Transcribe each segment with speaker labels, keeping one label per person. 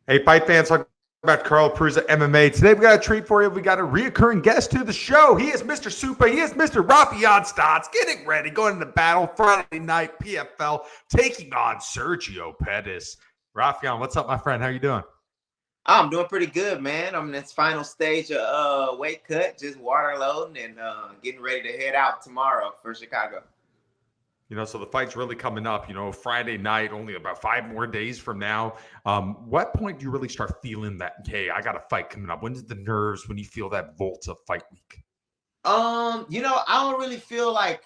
Speaker 1: Hey, fight fans, talk about Carl Prusa MMA. Today we got a treat for you. We got a reoccurring guest to the show. He is Mr. Super. He is Mr. Raufeon Stots. Getting ready, going into battle Friday night PFL, taking on Sergio Pettis. Raufeon, what's up, my friend? How you doing?
Speaker 2: I'm doing pretty good, man. I'm in this final stage of weight cut, just water loading and getting ready to head out tomorrow for Chicago.
Speaker 1: So the fight's really coming up, Friday night, only about 5 more days from now. What point do you really start feeling that, hey, I got a fight coming up? When does the nerves, when you feel that volt of fight week?
Speaker 2: I don't really feel like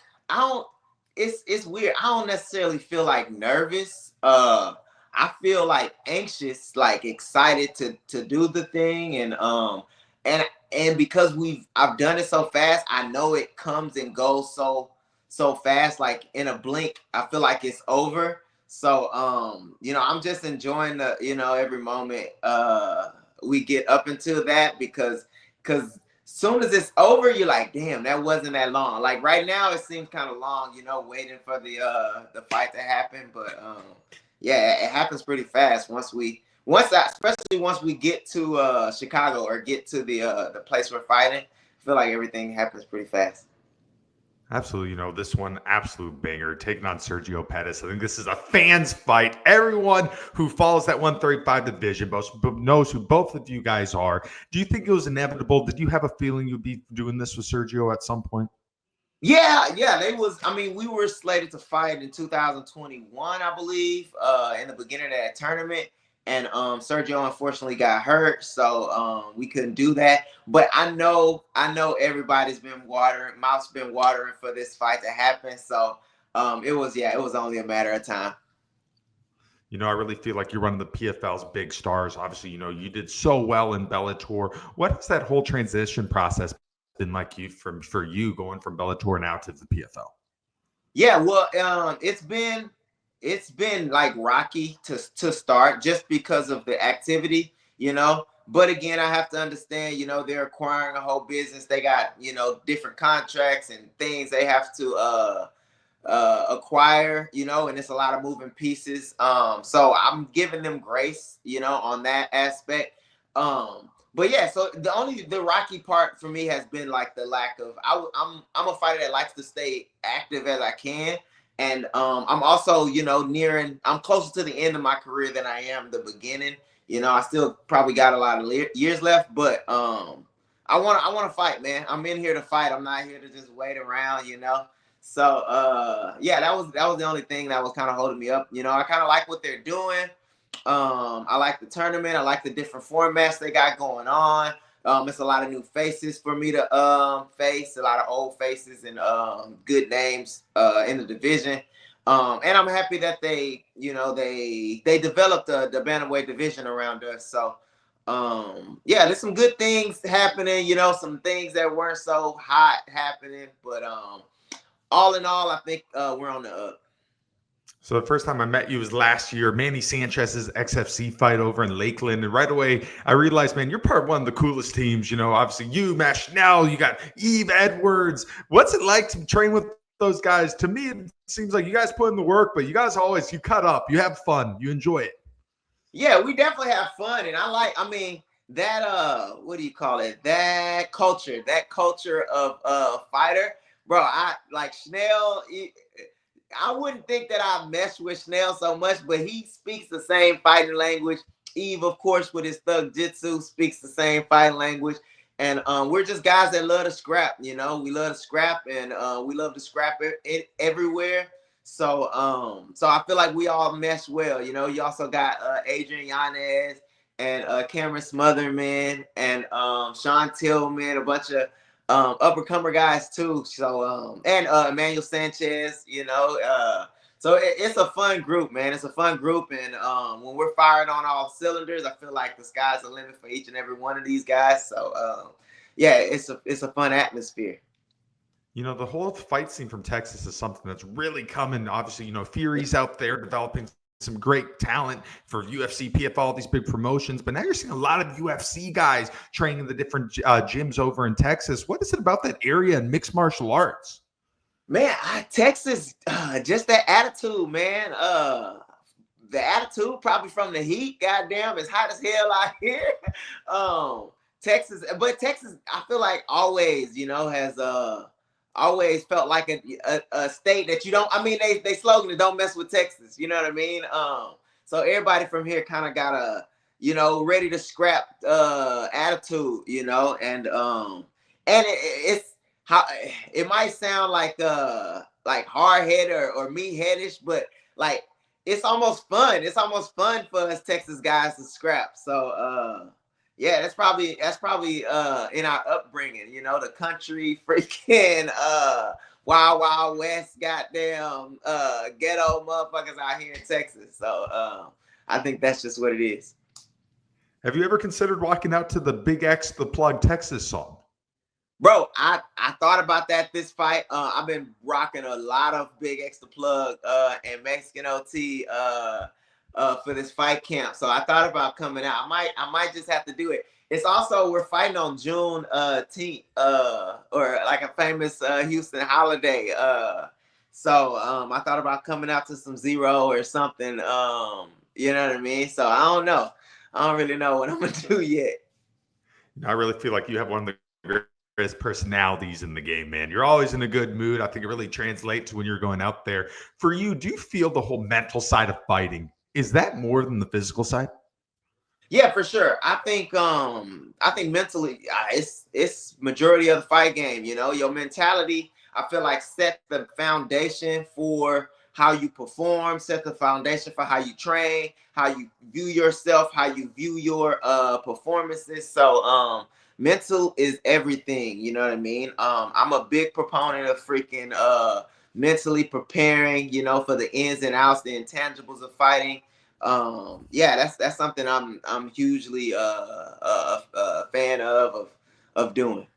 Speaker 2: it's weird. I don't necessarily feel like nervous. I feel like anxious, like excited to do the thing and and because I've done it so fast, I know it comes and goes so fast, like in a blink, I feel like it's over. So I'm just enjoying the, every moment we get up into that because soon as it's over, you're like, damn, that wasn't that long. Like right now, it seems kind of long, waiting for the fight to happen. But yeah, it happens pretty fast especially once we get to Chicago or get to the place we're fighting. I feel like everything happens pretty fast.
Speaker 1: Absolutely. This one, absolute banger, taking on Sergio Pettis. I think this is a fans fight. Everyone who follows that 135 division knows who both of you guys are. Do you think it was inevitable? Did you have a feeling you'd be doing this with Sergio at some point?
Speaker 2: Yeah, we were slated to fight in 2021, I believe, in the beginning of that tournament. And Sergio unfortunately got hurt, so we couldn't do that. But I know everybody's been mouth's been watering for this fight to happen. So it was only a matter of time.
Speaker 1: I really feel like you're one of the PFL's big stars. Obviously, you did so well in Bellator. What has that whole transition process been like for you going from Bellator now to the PFL?
Speaker 2: Yeah, well, it's been like rocky to start just because of the activity, But again, I have to understand, they're acquiring a whole business. They got, different contracts and things they have to acquire, and it's a lot of moving pieces. So I'm giving them grace, on that aspect. But yeah, so the rocky part for me has been like the lack of I'm a fighter that likes to stay active as I can. And I'm also, I'm closer to the end of my career than I am the beginning. I still probably got a lot of years left, but I want to fight, man. I'm in here to fight. I'm not here to just wait around, So yeah, that was the only thing that was kind of holding me up. I kind of like what they're doing. I like the tournament. I like the different formats they got going on. It's a lot of new faces for me to face, a lot of old faces and good names in the division. And I'm happy that they developed the bantamweight division around us. So yeah, there's some good things happening, some things that weren't so hot happening, but all in all, I think we're on the up.
Speaker 1: So the first time I met you was last year, Manny Sanchez's XFC fight over in Lakeland. And right away, I realized, man, you're part of one of the coolest teams. Obviously you, Matt Schnell, you got Eve Edwards. What's it like to train with those guys? To me, it seems like you guys put in the work, but you guys you cut up, you have fun, you enjoy it.
Speaker 2: Yeah, we definitely have fun. And that, what do you call it? That culture of fighter, bro. I like Schnell. I wouldn't think that I mesh with Schnell so much, but he speaks the same fighting language. Eve, of course, with his thug jitsu, speaks the same fighting language. And we're just guys that love to scrap, We love to scrap, and we love to scrap it everywhere. So I feel like we all mesh well. You also got Adrian Yanez and Cameron Smotherman and Sean Tillman, a bunch of uppercomer guys too. So and Emmanuel Sanchez, so it's a fun group, man. It's a fun group, and when we're firing on all cylinders, I feel like the sky's the limit for each and every one of these guys. So yeah, it's a fun atmosphere.
Speaker 1: The whole fight scene from Texas is something that's really coming. Obviously, Fury's out there developing some great talent for UFC, PFL, all these big promotions. But now you're seeing a lot of UFC guys training in the different gyms over in Texas. What is it about that area and mixed martial arts?
Speaker 2: Man, Texas, just that attitude, man. the attitude, probably from the heat. Goddamn, it's hot as hell out here. Texas, but Texas, I feel like always, has always felt like a state that you don't. I mean, they slogan it, "Don't mess with Texas." You know what I mean? So everybody from here kind of got a ready to scrap attitude, and it's how it might sound like hard headed or me headish, but like it's almost fun. It's almost fun for us Texas guys to scrap. So yeah, that's probably in our upbringing, the country freaking wild wild west goddamn ghetto motherfuckers out here in Texas. So I think that's just what it is.
Speaker 1: Have you ever considered walking out to the Big X the Plug Texas song?
Speaker 2: Bro, I thought about that this fight. I've been rocking a lot of Big X the Plug and Mexican OT for this fight camp. So I thought about coming out. I might just have to do it. It's also, we're fighting on June 10th, or like a famous Houston holiday. So I thought about coming out to some Zero or something. You know what I mean? So I don't know. I don't really know what I'm gonna do yet.
Speaker 1: I really feel like you have one of the greatest personalities in the game, man. You're always in a good mood. I think it really translates to when you're going out there. For you, do you feel the whole mental side of fighting, is that more than the physical side?
Speaker 2: Yeah, for sure. I think mentally, it's majority of the fight game. Your mentality, I feel like, set the foundation for how you perform, set the foundation for how you train, how you view yourself, how you view your performances. So mental is everything, you know what I mean? I'm a big proponent of freaking mentally preparing, for the ins and outs, the intangibles of fighting. Yeah, that's something I'm hugely a fan of doing.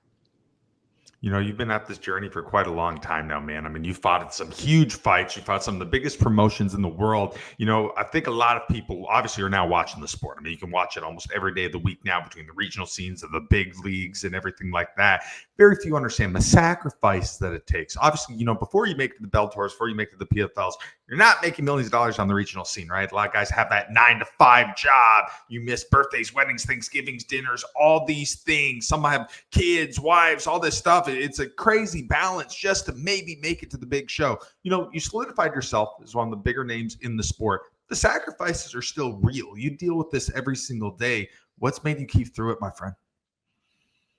Speaker 1: You've been at this journey for quite a long time now, man. I mean, you fought at some huge fights. You fought some of the biggest promotions in the world. I think a lot of people obviously are now watching the sport. I mean, you can watch it almost every day of the week now between the regional scenes of the big leagues and everything like that. Very few understand the sacrifice that it takes. Obviously, before you make it to the Bellators, before you make it to the PFLs, you're not making millions of dollars on the regional scene, right? A lot of guys have that 9-to-5 job. You miss birthdays, weddings, Thanksgivings, dinners, all these things. Some have kids, wives, all this stuff. It's a crazy balance just to maybe make it to the big show. You solidified yourself as one of the bigger names in the sport. The sacrifices are still real. You deal with this every single day. What's made you keep through it, my friend?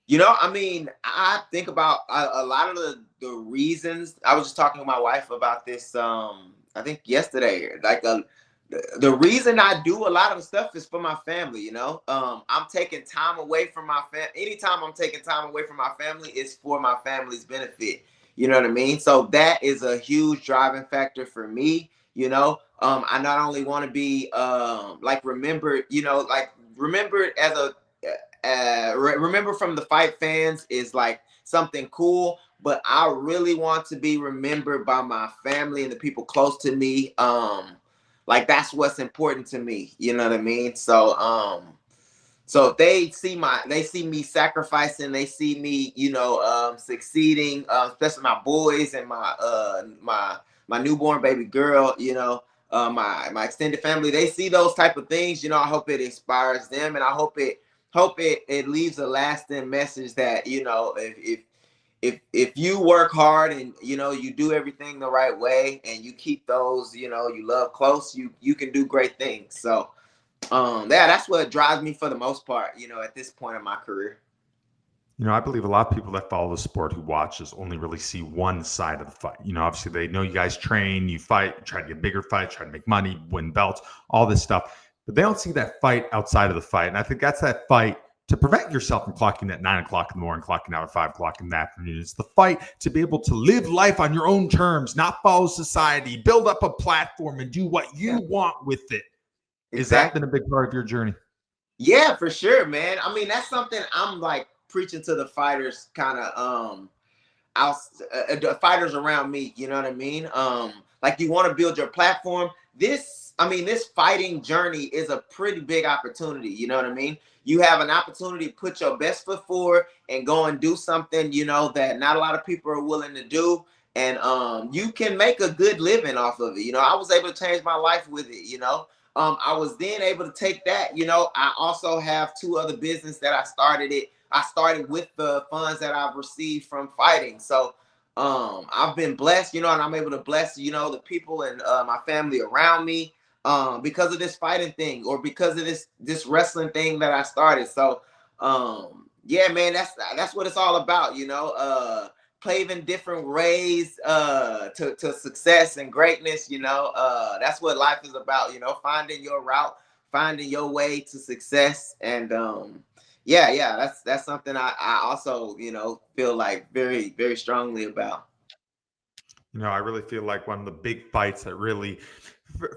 Speaker 2: I mean, I think about a lot of the reasons. I was just talking to my wife about this, I think yesterday. Like the reason I do a lot of the stuff is for my family. I'm taking time away from my family. Anytime I'm taking time away from my family, it's for my family's benefit. You know what I mean? So that is a huge driving factor for me. I not only want to be remembered, remembered as a remember from the fight fans is like something cool, but I really want to be remembered by my family and the people close to me. Like that's what's important to me. You know what I mean? So so if they see me sacrificing, they see me, succeeding, especially my boys and my newborn baby girl, my extended family, they see those type of things, I hope it inspires them, and I hope it leaves a lasting message that, if you work hard and, you do everything the right way and you keep those, you love close, you can do great things. So, that's what drives me for the most part, at this point in my career.
Speaker 1: I believe a lot of people that follow the sport who watches only really see one side of the fight. Obviously they know you guys train, you fight, try to get bigger fights, try to make money, win belts, all this stuff. But they don't see that fight outside of the fight. And I think that's that fight to prevent yourself from clocking at 9 o'clock in the morning, clocking out at 5 o'clock in the afternoon. It's the fight to be able to live life on your own terms, not follow society, build up a platform and do what you want with it. Exactly. Is that been a big part of your journey?
Speaker 2: Yeah, for sure, man. I mean, that's something I'm like preaching to the fighters, kind of fighters around me, you know what I mean? Like you want to build your platform. This fighting journey is a pretty big opportunity, you know what I mean? You have an opportunity to put your best foot forward and go and do something, that not a lot of people are willing to do. And you can make a good living off of it. I was able to change my life with it, I was then able to take that. I also have 2 other business that I started. I started with the funds that I've received from fighting. So I've been blessed, and I'm able to bless, the people and my family around me because of this fighting thing, or because of this wrestling thing that I started. So yeah, man, that's what it's all about, paving different ways to success and greatness. That's what life is about, finding your route, finding your way to success. And yeah, that's something I also, feel like very, very strongly about.
Speaker 1: I really feel like one of the big fights that really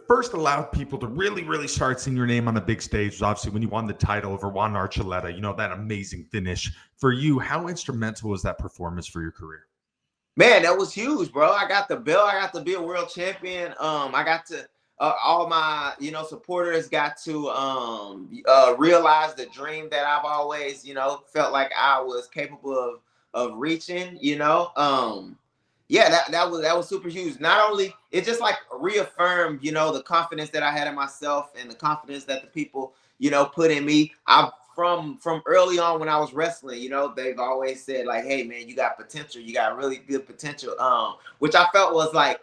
Speaker 1: first allowed people to really, really start seeing your name on a big stage was obviously when you won the title over Juan Archuleta, that amazing finish. For you, how instrumental was that performance for your career?
Speaker 2: Man, that was huge, bro. I got the belt. I got to be a world champion. I got to all my supporters got to realize the dream that I've always felt like I was capable of reaching. Yeah, that was super huge. Not only it just like reaffirmed the confidence that I had in myself and the confidence that the people put in me. I from early on when I was wrestling, they've always said like, "Hey man, you got potential. You got really good potential." Which I felt was like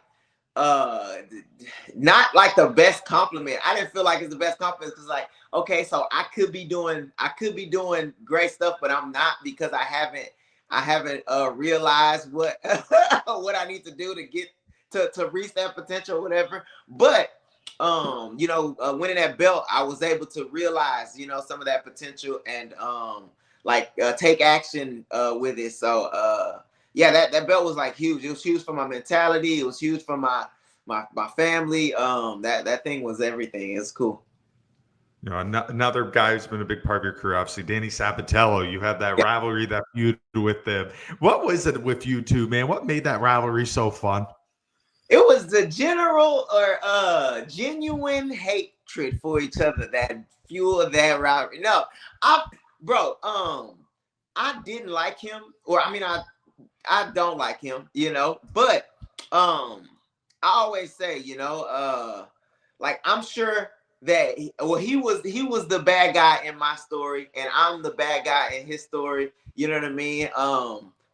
Speaker 2: not like the best compliment. I didn't feel like it's the best compliment because like, okay, so I could be doing great stuff, but I'm not because I haven't realized what what I need to do to get to reach that potential or whatever. But winning that belt, I was able to realize some of that potential and take action with it. So yeah, that belt was like huge. It was huge for my mentality. It was huge for my family. That thing was everything. It's cool.
Speaker 1: Another guy who's been a big part of your career, obviously, Danny Sabatello. You had that
Speaker 2: Yeah.
Speaker 1: rivalry, that feud with them. What was it with you two, man? What made that rivalry so fun?
Speaker 2: It was the general or genuine hatred for each other that fueled that rivalry. No, I bro, I didn't like him, or I mean, I don't like him, but I always say, like I'm sure that he was the bad guy in my story, and I'm the bad guy in his story. You know what I mean?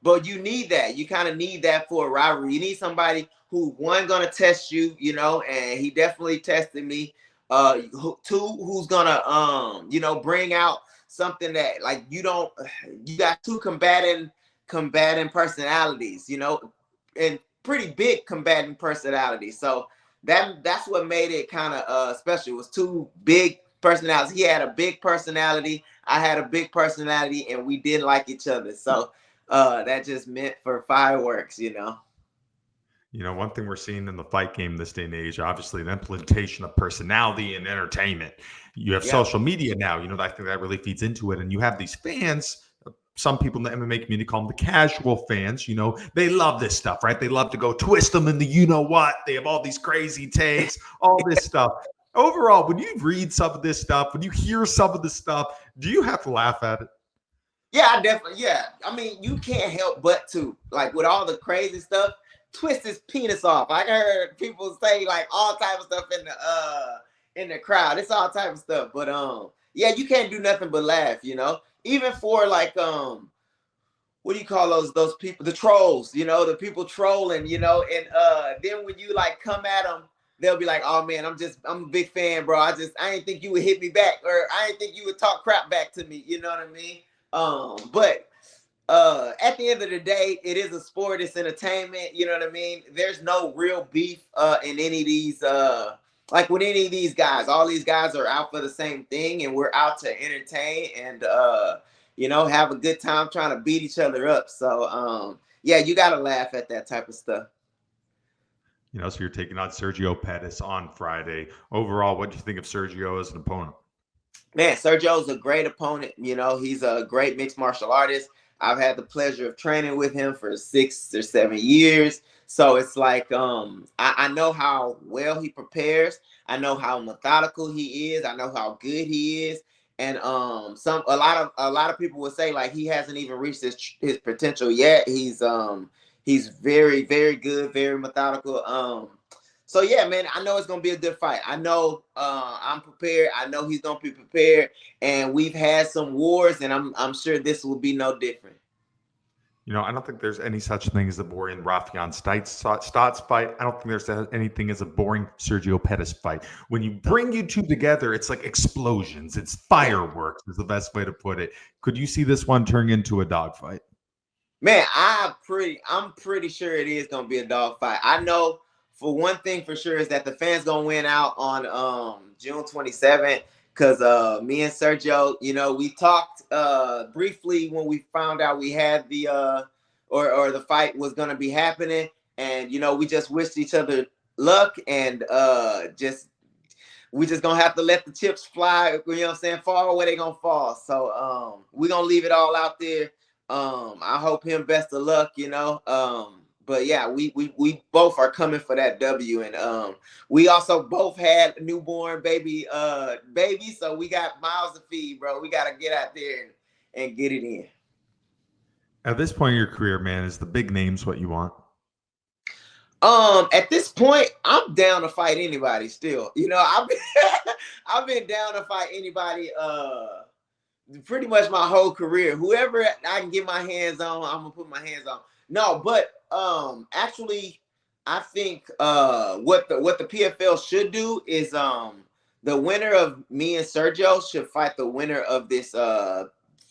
Speaker 2: But you need that. You kind of need that for a rivalry. You need somebody who one gonna test you, and he definitely tested me. Two, who's gonna bring out something that like you don't. You got two combating personalities, and pretty big combating personalities. So that's what made it kind of special. It was two big personalities. He had a big personality. I had a big personality, and we didn't like each other. So that just meant for fireworks.
Speaker 1: One thing we're seeing in the fight game this day and age, obviously, the implementation of personality and entertainment. You have
Speaker 2: Yeah.
Speaker 1: social media now. I think that really feeds into it. And you have these fans. Some people in the MMA community call them the casual fans. They love this stuff, right? They love to go twist them in the what. They have all these crazy takes, all this stuff. Overall, when you read some of this stuff, when you hear some of this stuff, do you have to laugh at it?
Speaker 2: Yeah, I definitely. Yeah, I mean, you can't help but to like with all the crazy stuff, twist his penis off. I heard people say like all type of stuff in the crowd. It's all type of stuff, but yeah, you can't do nothing but laugh. Even for like what do you call those people, the trolls? The people trolling. And then when you like come at them, they'll be like, "Oh man, I'm a big fan, bro. I didn't think you would hit me back, or I didn't think you would talk crap back to me." You know what I mean? But at the end of the day, it is a sport, it's entertainment, you know what I mean? There's no real beef in any of these like with any of these guys. All these guys are out for the same thing, and we're out to entertain and have a good time trying to beat each other up. So yeah, you gotta laugh at that type of stuff.
Speaker 1: So you're taking on Sergio Pettis on Friday. Overall, what do you think of Sergio as an opponent?
Speaker 2: Man, Sergio's a great opponent. He's a great mixed martial artist. I've had the pleasure of training with him for 6 or 7 years. So it's like I know how well he prepares. I know how methodical he is. I know how good he is. And a lot of people would say like he hasn't even reached his potential yet. He's very, very good, very methodical. So yeah, man, I know it's gonna be a good fight. I know I'm prepared. I know he's gonna be prepared, and we've had some wars, and I'm sure this will be no different.
Speaker 1: You know, I don't think there's any such thing as a boring Raufeon Stots fight. I don't think there's anything as a boring Sergio Pettis fight. When you bring you two together, it's like explosions. It's fireworks is the best way to put it. Could you see this one turning into a dogfight?
Speaker 2: Man, I'm pretty sure it is gonna be a dog fight. I know for one thing for sure is that the fans gonna win out on June 27th. Cause me and Sergio, you know, we talked briefly when we found out we had the or the fight was gonna be happening, and you know, we just wished each other luck, and just we just gonna have to let the chips fly, you know what I'm saying, fall where they gonna fall. So we gonna leave it all out there. I hope him best of luck, you know. But yeah, we both are coming for that W, and we also both had a newborn baby, so we got mouths to feed, bro. We gotta get out there and get it in.
Speaker 1: At this point in your career, man, is the big names what you want?
Speaker 2: At this point, I'm down to fight anybody still. You know, I've been down to fight anybody pretty much my whole career. Whoever I can get my hands on, I'm gonna put my hands on. No, but actually I think what the PFL should do is the winner of me and Sergio should fight the winner of this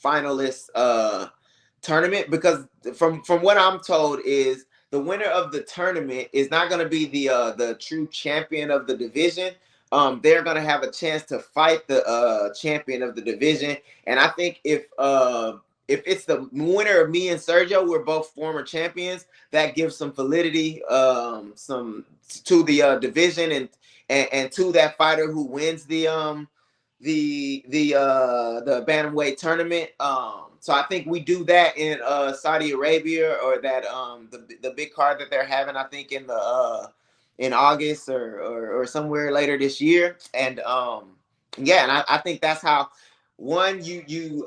Speaker 2: finalist tournament, because from what I'm told is the winner of the tournament is not going to be the true champion of the division. They're going to have a chance to fight the champion of the division, and I think if it's the winner of me and Sergio, we're both former champions. That gives some validity, some to the division, and to that fighter who wins the bantamweight tournament. So I think we do that in Saudi Arabia, or that the big card that they're having, I think in the in August or somewhere later this year. And yeah, and I think that's how one you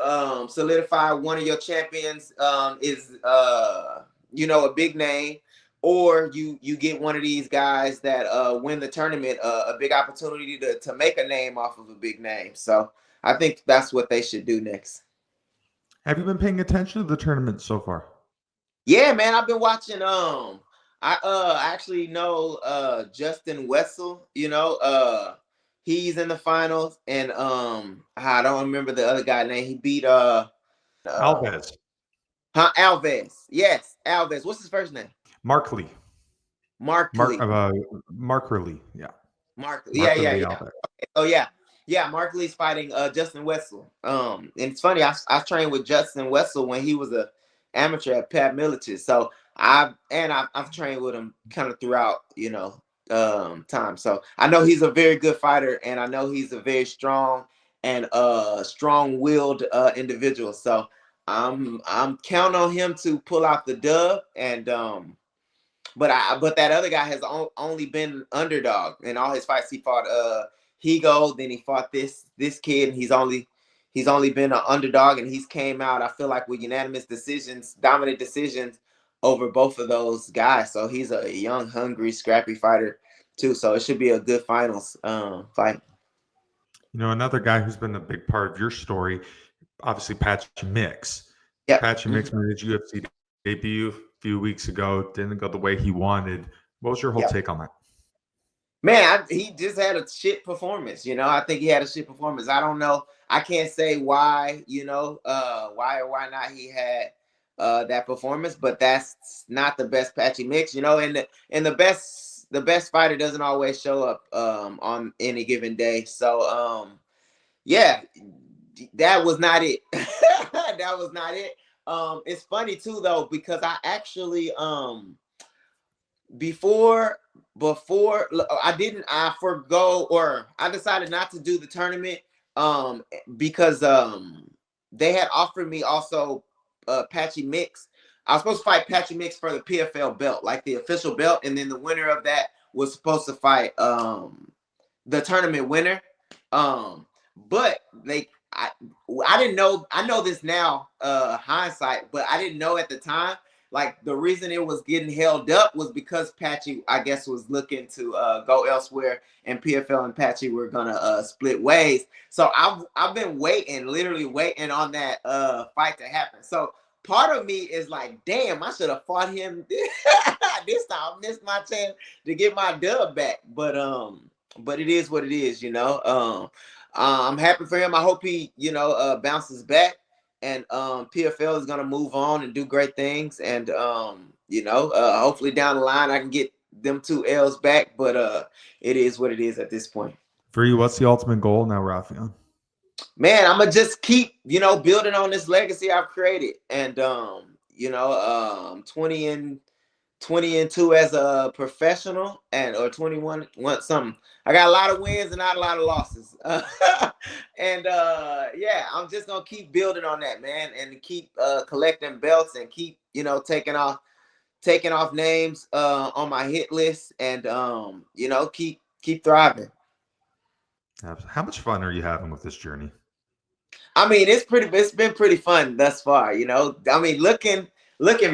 Speaker 2: solidify one of your champions is you know, a big name, or you get one of these guys that win the tournament, a big opportunity to make a name off of a big name. So I think that's what they should do next.
Speaker 1: Have you been paying attention to the tournament so far?
Speaker 2: Yeah, man, I've been watching. I actually know Justin Wessel. You know, he's in the finals, and I don't remember the other guy name. He beat
Speaker 1: Alves,
Speaker 2: Alves. Yes, Alves. What's his first name?
Speaker 1: Mark Lee,
Speaker 2: Mark
Speaker 1: Mark
Speaker 2: Lee.
Speaker 1: Mark Lee, yeah,
Speaker 2: Mark. Yeah,
Speaker 1: Mark
Speaker 2: yeah,
Speaker 1: Lee
Speaker 2: yeah.
Speaker 1: Alves.
Speaker 2: Oh yeah, yeah. Mark Lee's fighting Justin Wessel. And it's funny. I trained with Justin Wessel when he was a amateur at Pat Milita's. So I've trained with him kind of throughout, you know, time. So I know he's a very good fighter, and I know he's a very strong and strong-willed individual. So I'm counting on him to pull out the dub. And but that other guy has only been underdog in all his fights. He fought Higo, then he fought this kid, and he's only been an underdog, and he's came out, I feel like, with unanimous decisions, dominant decisions over both of those guys. So he's a young, hungry, scrappy fighter too. So it should be a good finals fight.
Speaker 1: You know, another guy who's been a big part of your story, obviously Patchy Mix.
Speaker 2: Yeah.
Speaker 1: Patchy Mix made his UFC debut a few weeks ago. Didn't go the way he wanted. What was your whole take on that?
Speaker 2: Man, he just had a shit performance. You know, I think he had a shit performance. I don't know. I can't say why, you know, why or why not he had that performance, but that's not the best Patchy Mix, you know, and the best fighter doesn't always show up on any given day. So yeah, that was not it. That was not it. It's funny too though, because I actually before I forgo, or I decided not to do the tournament because they had offered me also Patchy Mix. I was supposed to fight Patchy Mix for the PFL belt, like the official belt, and then the winner of that was supposed to fight the tournament winner. But I didn't know. I know this now, hindsight, but I didn't know at the time. like the reason it was getting held up was because Patchy, I guess, was looking to go elsewhere, and PFL and Patchy were gonna split ways. So I've been waiting, literally waiting on that fight to happen. So part of me is like, damn, I should have fought him this time. Missed my chance to get my dub back. But it is what it is, you know. I'm happy for him. I hope he, bounces back, and PFL is gonna move on and do great things. And hopefully down the line I can get them 2 L's back. But it is what it is at this point.
Speaker 1: For you, what's the ultimate goal now, Raufeon?
Speaker 2: Man, I'm gonna just keep, building on this legacy I've created, and 20-2 as a professional, and or 21 something. I got a lot of wins and not a lot of losses. And yeah, I'm just gonna keep building on that, man, and keep collecting belts, and keep, taking off names on my hit list, and keep thriving.
Speaker 1: How much fun are you having with this journey?
Speaker 2: I mean, it's been pretty fun thus far, I mean, looking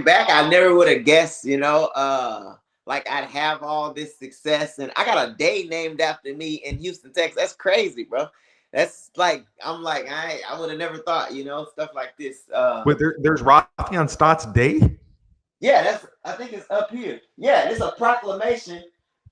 Speaker 2: back, I never would have guessed, like I'd have all this success, and I got a day named after me in Houston, Texas. That's crazy, bro. That's like, I'm like, I would have never thought, stuff like this.
Speaker 1: Wait, there's Raufeon Stots Day?
Speaker 2: Yeah, I think it's up here. Yeah, it's a proclamation.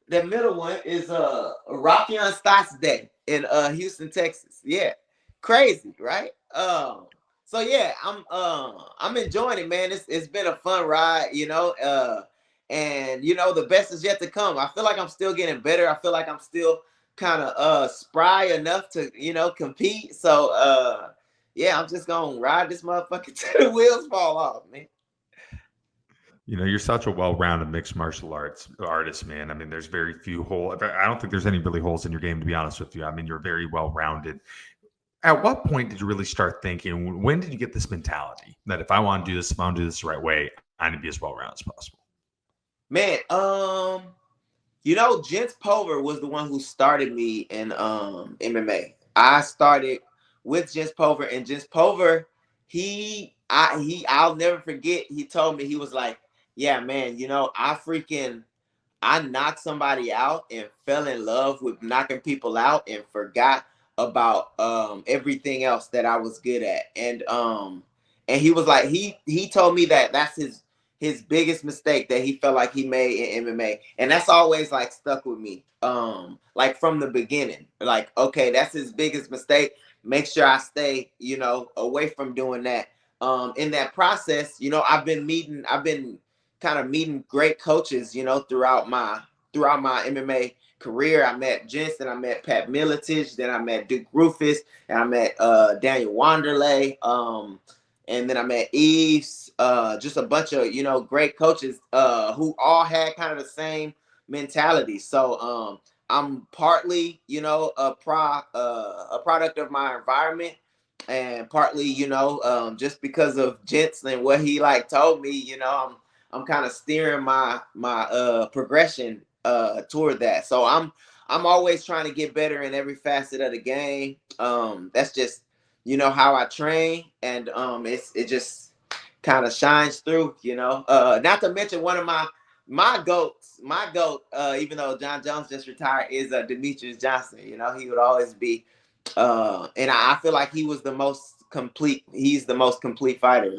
Speaker 2: The middle one is Raufeon Stots Day in Houston, Texas. Yeah. Crazy, right? So yeah, I'm enjoying it, man. It's been a fun ride, and the best is yet to come. I feel like I'm still getting better. I feel like I'm still kind of spry enough to, compete. So yeah, I'm just gonna ride this motherfucker till the wheels fall off, man.
Speaker 1: You're such a well-rounded mixed martial arts artist, man. I mean, there's very few holes. I don't think there's any really holes in your game, to be honest with you. I mean, you're very well-rounded. At what point did you really start thinking, when did you get this mentality that if I want to do this, if I want to do this the right way, I need to be as well-rounded as possible?
Speaker 2: Man, Jens Pulver was the one who started me in MMA. I started with Jens Pulver, and Jens Pulver, I'll never forget, he told me, he was like, yeah, man, I knocked somebody out and fell in love with knocking people out and forgot about everything else that I was good at. And he was like, he told me that that's his biggest mistake that he felt like he made in MMA. And that's always like stuck with me. Like from the beginning. Like, okay, that's his biggest mistake. Make sure I stay, away from doing that. In that process, I've been kind of meeting great coaches, throughout my MMA career. I met Jensen, I met Pat Miletich, then I met Duke Rufus, and I met Daniel Wanderlei, and then I met Eves, just a bunch of great coaches who all had kind of the same mentality. So I'm partly a product of my environment, and partly just because of Jensen and what he like told me. I'm kind of steering my progression toward that. So I'm always trying to get better in every facet of the game. That's just how I train, and it just kind of shines through. Not to mention one of my goats, even though John Jones just retired, is Demetrius Johnson. He would always be, and I feel like he was the most complete. He's the most complete fighter.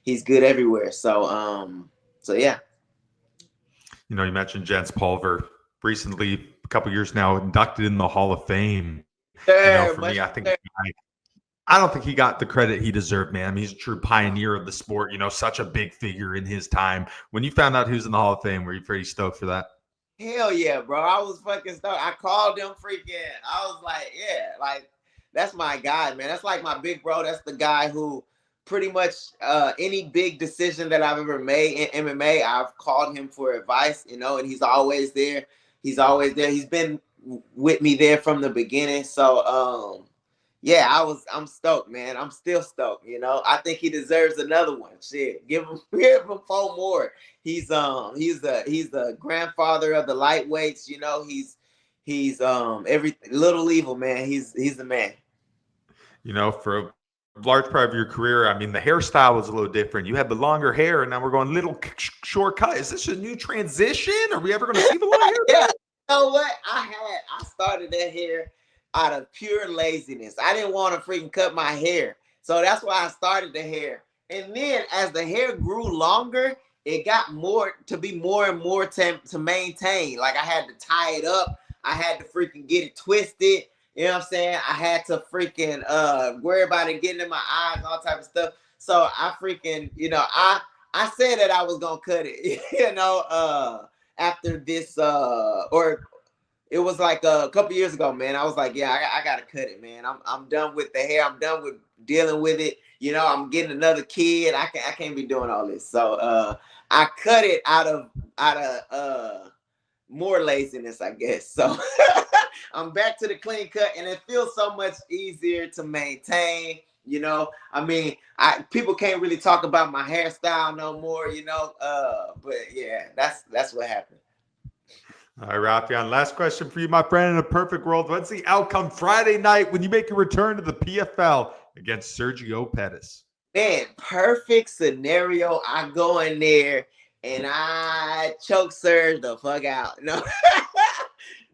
Speaker 2: He's good everywhere. So yeah.
Speaker 1: You mentioned Jens Pulver recently, a couple years now, inducted in the Hall of Fame. For me, I don't think he got the credit he deserved, man. I mean, he's a true pioneer of the sport, such a big figure in his time. When you found out who's in the Hall of Fame, were you pretty stoked for that?
Speaker 2: Hell yeah, bro. I was fucking stoked. I called him freaking. I was like, yeah, like that's my guy, man. That's like my big bro. That's the guy who pretty much any big decision that I've ever made in MMA, I've called him for advice, and he's always there. He's always there. He's been with me there from the beginning. So yeah, I'm stoked, man. I'm still stoked. I think he deserves another one. Shit, give him 4 more. He's the grandfather of the lightweights. He's every little evil, man. He's the man.
Speaker 1: For large part of your career, I mean, the hairstyle was a little different. You had the longer hair, and now we're going little short cut. Is this a new transition? Are we ever going to see the long hair?
Speaker 2: Yeah, you know what? I started that hair out of pure laziness. I didn't want to freaking cut my hair. So that's why I started the hair. And then as the hair grew longer, it got more to be more and more to maintain. Like I had to tie it up. I had to freaking get it twisted. You know what I'm saying? I had to freaking worry about it getting in my eyes, all type of stuff. So I freaking, I said that I was gonna cut it, after this or it was like a couple years ago, man. I was like, yeah, I gotta cut it, man. I'm done with the hair. I'm done with dealing with it. I'm getting another kid. I can't be doing all this. So I cut it out of more laziness, I guess. So I'm back to the clean cut, and it feels so much easier to maintain. I mean, people can't really talk about my hairstyle no more, but yeah, that's what happened.
Speaker 1: All right, Raufeon, last question for you, my friend. In a perfect world, what's the outcome Friday night when you make a return to the PFL against Sergio Pettis?
Speaker 2: Man, perfect scenario. I go in there and I choke Serge the fuck out. No,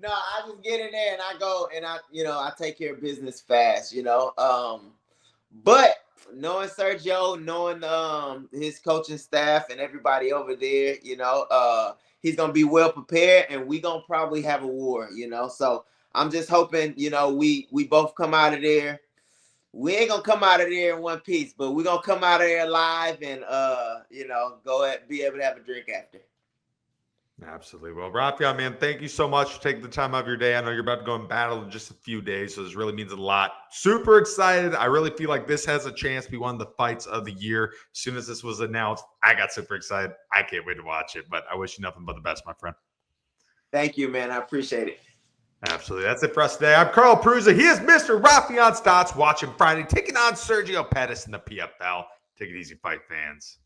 Speaker 2: no, I just get in there and I go and I take care of business fast, But knowing Sergio, knowing his coaching staff and everybody over there, he's gonna be well prepared, and we gonna probably have a war, So I'm just hoping, we both come out of there. We ain't gonna come out of there in one piece, but we're gonna come out of there alive and go ahead, be able to have a drink after.
Speaker 1: Absolutely. Well, Raufeon, man, thank you so much for taking the time out of your day. I know you're about to go in battle in just a few days, so this really means a lot. Super excited. I really feel like this has a chance to be one of the fights of the year. As soon as this was announced, I got super excited. I can't wait to watch it, but I wish you nothing but the best, my friend.
Speaker 2: Thank you, man. I appreciate it.
Speaker 1: Absolutely. That's it for us today. I'm Carl Prusa. He is Mr. Raufeon Stots, watching Friday, taking on Sergio Pettis in the PFL. Take it easy, fight fans.